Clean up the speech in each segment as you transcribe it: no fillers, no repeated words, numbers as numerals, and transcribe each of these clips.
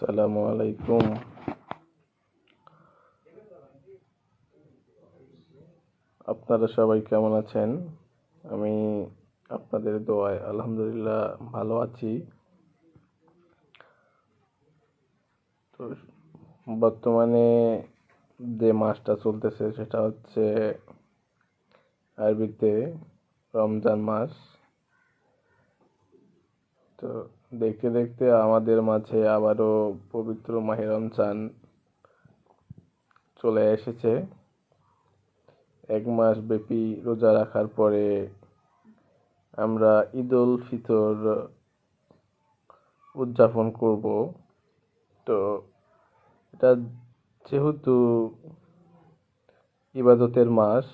আসসালামু আলাইকুম। আপনারা সবাই কেমন আছেন? আমি আপনাদের দোয়ায় আলহামদুলিল্লাহ ভালো আছি। তো বর্তমানে যে মাসটা চলতেছে সেটা হচ্ছে আরবিতে রমজান মাস। তো দেখতে দেখতে আমাদের মাঝে আবারও পবিত্র মাহে রমজান চলে এসেছে। 1 মাস ব্যাপী রোজা রাখার পরে আমরা ঈদ উল ফিতর উদযাপন করব। তো এটা যেহেতু ইবাদতের মাস,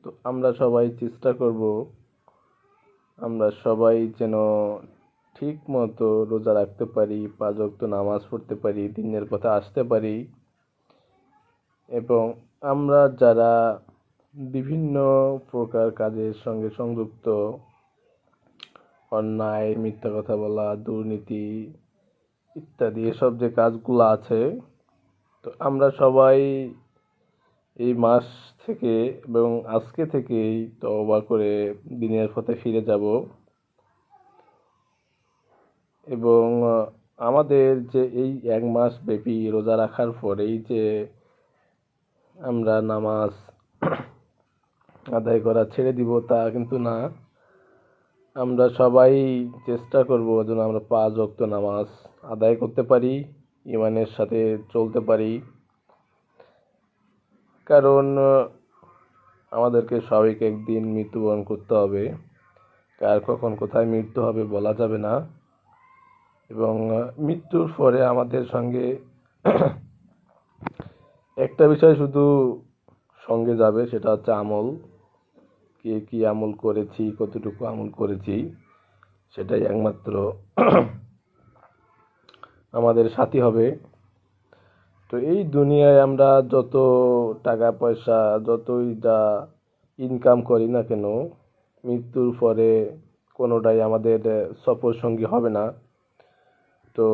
তো আমরা সবাই চেষ্টা করব আমরা সবাই যেন ঠিক মতো রোজা রাখতে পারি, 5 ওয়াক্ত নামাজ পড়তে পারি, দিনের পথে আসতে পারি। এবং আমরা যারা বিভিন্ন প্রকার কাজের সঙ্গে সংযুক্ত, অন্যায়, মিথ্যা কথা বলা, দুর্নীতি ইত্যাদি এসব যে কাজগুলো আছে, তো আমরা সবাই এই মাস থেকে এবং আজকে থেকেই তওবা করে দিনের পথে ফিরে যাব। এবং আমাদের যে এই 1 মাস ব্যাপী রোজা রাখার পরেই যে আমরা নামাজ আদায় করা ছেড়ে দিব তা কিন্তু না। আমরা সবাই চেষ্টা করব যেন আমরা 5 ওয়াক্ত নামাজ আদায় করতে পারি, ইমানের সাথে চলতে পারি। কারণ আমাদেরকে সবাইকে একদিন মৃত্যুবরণ করতে হবে। কার কখন কোথায় মৃত্যু হবে বলা যাবে না। এবং মৃত্যুর পরে আমাদের সঙ্গে একটা বিষয় শুধু সঙ্গে যাবে, সেটা হচ্ছে আমল। কে কি আমল করেছি, কতটুকু আমল করেছি, সেটাই একমাত্র আমাদের সাথী হবে। তো এই দুনিয়ায় আমরা যত টাকা পয়সা, যতই যা ইনকাম করি না কেন, মৃত্যুর পরে কোনোটাই আমাদের সফর সঙ্গী হবে না। তো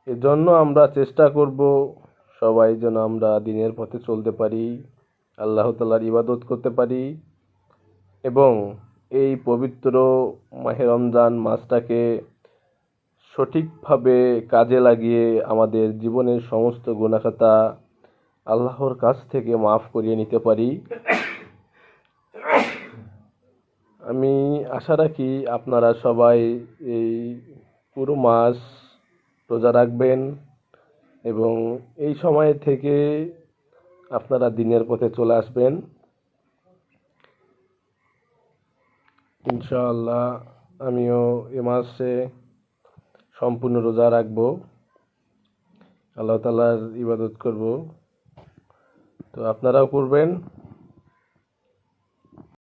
এজন্য আমরা চেষ্টা করব সবাই যেন আমরা দিনের পথে চলতে পারি, আল্লাহ তাআলার ইবাদত করতে পারি এবং এই পবিত্র মাহে রমজান মাসটাকে সঠিকভাবে কাজে লাগিয়ে আমাদের জীবনের সমস্ত গুনাহখাতা আল্লাহর কাছ থেকে মাফ করিয়ে নিতে পারি। আমি আশা রাখি আপনারা সবাই এই পুরো মাস রোজা রাখবেন এবং এই সময় থেকে আপনারা দিনের পথে চলে আসবেন। ইনশাআল্লাহ আমিও এ মাসে সম্পূর্ণ রোজা রাখব, আল্লাহ তাআলার ইবাদত করব। তো আপনারাও করবেন।